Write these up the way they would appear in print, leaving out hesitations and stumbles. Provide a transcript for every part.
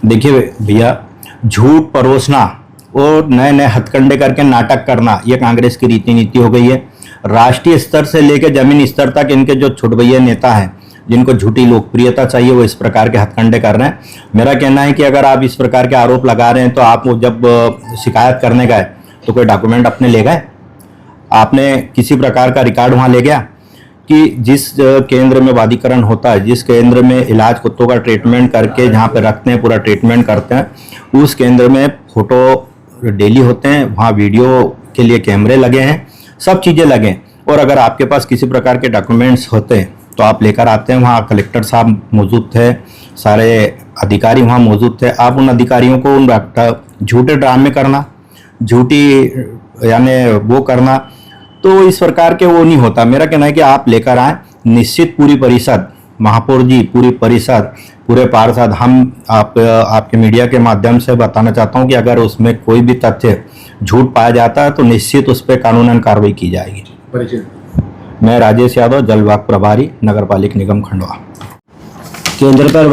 देखिए भैया, झूठ परोसना और नए नए हथकंडे करके नाटक करना ये कांग्रेस की रीति नीति हो गई है। राष्ट्रीय स्तर से लेकर जमीन स्तर तक इनके जो छुटभैया नेता हैं, जिनको झूठी लोकप्रियता चाहिए, वो इस प्रकार के हथकंडे कर रहे हैं। मेरा कहना है कि अगर आप इस प्रकार के आरोप लगा रहे हैं तो आप जब शिकायत करने गए तो कोई डॉक्यूमेंट अपने ले गए? आपने किसी प्रकार का रिकॉर्ड वहाँ ले गया कि जिस केंद्र में वादीकरण होता है, जिस केंद्र में इलाज कुत्तों का ट्रीटमेंट करके जहाँ पे रखते हैं, पूरा ट्रीटमेंट करते हैं, उस केंद्र में फोटो डेली होते हैं, वहाँ वीडियो के लिए कैमरे लगे हैं, सब चीज़ें लगे हैं। और अगर आपके पास किसी प्रकार के डॉक्यूमेंट्स होते हैं तो आप लेकर आते हैं। वहाँ कलेक्टर साहब मौजूद थे, सारे अधिकारी वहाँ मौजूद थे। आप उन अधिकारियों को उन झूठे ड्रामे करना, झूठी यानी वो करना, तो इस प्रकार के वो नहीं होता। मेरा कहना है कि आप लेकर आए, निश्चित पूरी परिषद, महापौर जी, पूरी परिषद, पूरे पार्षद, हम आपके मीडिया के माध्यम से बताना चाहता हूं कि अगर उसमें कोई भी तथ्य झूठ पाया जाता है तो निश्चित उस पर कानूनन कार्रवाई की जाएगी। मैं राजेश यादव, जल विभाग प्रभारी, नगर पालिका निगम खंडवा। केंद्र पर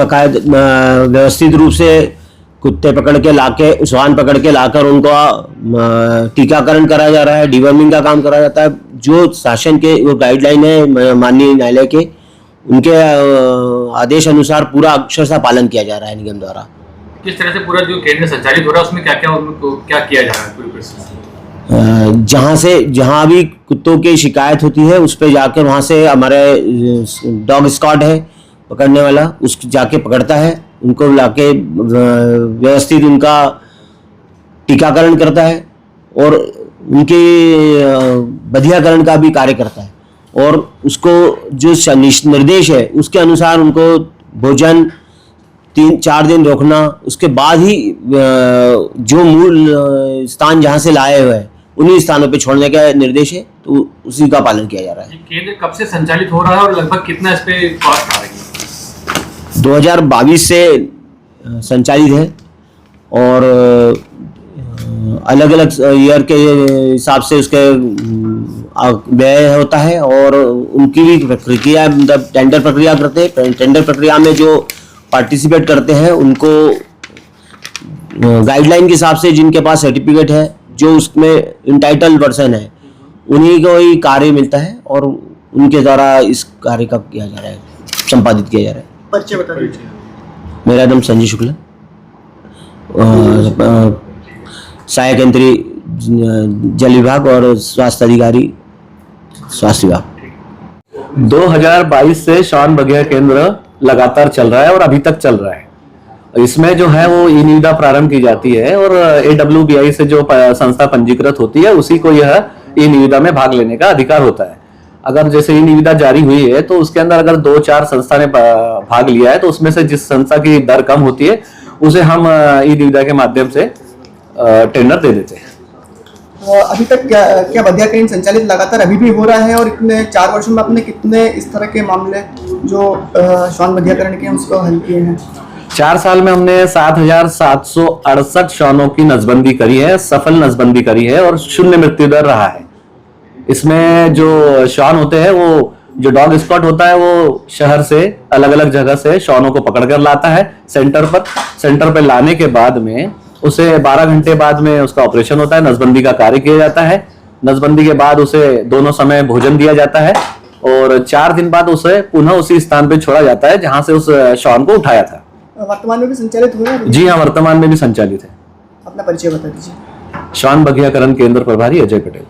व्यवस्थित रूप से कुत्ते पकड़ के लाके, श्वान पकड़ के लाकर उनका टीकाकरण कराया जा रहा है, डिवर्मिंग का काम कराया जाता है। जो शासन के वो गाइडलाइन है माननीय न्यायालय के, उनके आदेश अनुसार पूरा अक्षरशः पालन किया जा रहा है निगम द्वारा। किस तरह से पूरा जो केंद्र संचालित हो रहा है उसमें क्या किया जा रहा है पूरी परिस्थिति? जहाँ भी कुत्तों की शिकायत होती है उस पर जाकर, वहाँ से हमारे डॉग स्क्वाड है पकड़ने वाला, उस जाके पकड़ता है, उनको लाके व्यवस्थित उनका टीकाकरण करता है और उनके बधियाकरण का भी कार्य करता है। और उसको जो निर्देश है उसके अनुसार उनको भोजन 3-4 दिन रोकना, उसके बाद ही जो मूल स्थान जहाँ से लाए हुए हैं उन्हीं स्थानों पे छोड़ने का निर्देश है, तो उसी का पालन किया जा रहा है। केंद्र कब से संचालित हो रहा है और लगभग कितना इस पे कॉस्ट आ रही है? 2022 से संचालित है और अलग अलग ईयर के हिसाब से उसके व्यय होता है और उनकी भी प्रक्रिया, मतलब टेंडर प्रक्रिया करते हैं। टेंडर प्रक्रिया में जो पार्टिसिपेट करते हैं उनको गाइडलाइन के हिसाब से, जिनके पास सर्टिफिकेट है, जो उसमें इंटाइटल्ड पर्सन है, उन्हीं को ही कार्य मिलता है और उनके द्वारा इस कार्य का किया जा रहा है, संपादित किया जा रहा है। परिचय बता दीजिए। मेरा नाम संजय शुक्ला, सहायक यंत्री जल विभाग और स्वास्थ्य अधिकारी, स्वास्थ्य विभाग। 2022 से श्वान बघिया केंद्र लगातार चल रहा है और अभी तक चल रहा है। इसमें जो है वो ई निविदा प्रारंभ की जाती है और AWBI से जो संस्था पंजीकृत होती है उसी को यह ई निविदा में भाग लेने का अधिकार होता है। अगर जैसे ई निविदा जारी हुई है तो उसके अंदर अगर 2-4 संस्था ने भाग लिया है तो उसमें से जिस संस्था की दर कम होती है उसे हम ई निविदा के माध्यम से टेंडर दे देते हैं। अभी तक क्या बधियाकरण संचालित लगातार अभी भी हो रहा है और इतने 4 वर्षों में आपने कितने इस तरह के मामले जो श्वान बधियाकरण के उसको हल किए हैं? 4 साल में हमने 7,768 श्वानों की नसबंदी करी है, सफल नसबंदी करी है और 0 मृत्यु दर रहा है। इसमें जो श्वान होते हैं, वो जो डॉग स्क्वाड होता है वो शहर से अलग अलग जगह से श्वानों को पकड़ कर लाता है सेंटर पर लाने के बाद में उसे 12 घंटे बाद में उसका ऑपरेशन होता है, नसबंदी का कार्य किया जाता है। नसबंदी के बाद उसे दोनों समय भोजन दिया जाता है और 4 दिन बाद उसे पुनः उसी स्थान पे छोड़ा जाता है जहां से उस श्वान को उठाया था। वर्तमान में भी संचालित हो रहा है? जी हाँ, वर्तमान में भी संचालित है। अपना परिचय बता दीजिए। श्वान बघियाकरण केंद्र प्रभारी अजय पटेल।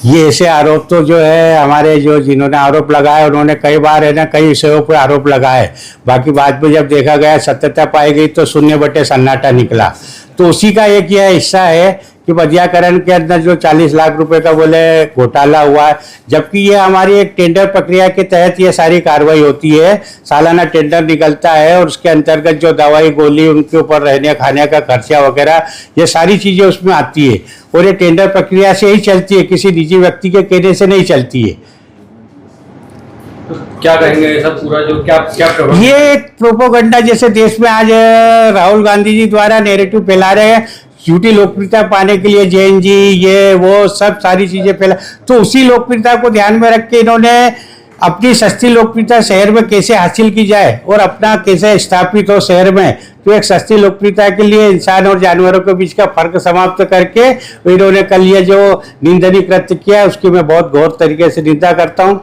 ये ऐसे आरोप तो जो है हमारे जिन्होंने आरोप लगाए उन्होंने कई बार है ना कई विषयों पर आरोप लगाए, बाकी बाद में जब देखा गया सत्यता पाई गई तो शून्य बटे सन्नाटा निकला। तो उसी का एक यह हिस्सा है कि बधियाकरण के अंदर जो 40 लाख रुपए का बोले घोटाला हुआ है, जबकि ये हमारी एक टेंडर प्रक्रिया के तहत ये सारी कार्रवाई होती है। सालाना टेंडर निकलता है और उसके अंतर्गत जो दवाई गोली, उनके ऊपर रहने खाने का खर्चा वगैरह, ये सारी चीज़ें उसमें आती है और ये टेंडर प्रक्रिया से ही चलती है, किसी निजी व्यक्ति के कहने से नहीं चलती है। तो क्या कहेंगे ये सब पूरा जो क्या ये एक प्रोपोगंडा जैसे देश में आज राहुल गांधी जी द्वारा नैरेटिव फैला रहे हैं, झूठी लोकप्रियता पाने के लिए JNG ये वो सब सारी चीजें फैला, तो उसी लोकप्रियता को ध्यान में रख के इन्होंने अपनी सस्ती लोकप्रियता शहर में कैसे हासिल की जाए और अपना कैसे स्थापित हो शहर में, तो एक सस्ती लोकप्रियता के लिए इंसान और जानवरों के बीच का फर्क समाप्त करके इन्होंने कल ये जो निंदनीय कृत्य किया उसकी मैं बहुत गौर तरीके से निंदा करता हूँ।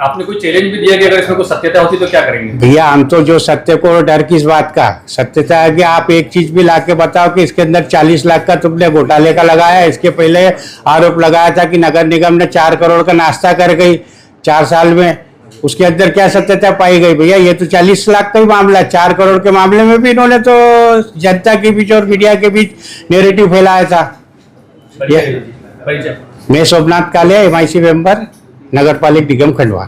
आपने कोई चैलेंज भी दिया कि अगर इसमें कोई सत्यता होती तो क्या करेंगे? भैया हम तो जो सत्य को डर किस बात का, सत्यता है कि आप एक चीज भी लाके बताओ कि इसके अंदर 40 लाख का तुमने घोटाले का लगाया। इसके पहले आरोप लगाया था कि नगर निगम ने 4 करोड़ का नाश्ता कर गई 4 साल में, उसके अंदर क्या सत्यता पाई गई? भैया ये तो 40 लाख का ही मामला है। 4 करोड़ के मामले में भी इन्होंने तो जनता के बीच और मीडिया के बीच नेरेटिव फैलाया था। परिचय। मैं सोमनाथ कालिया, MIC मेंबर, नगर पालिक निगम खंडवा।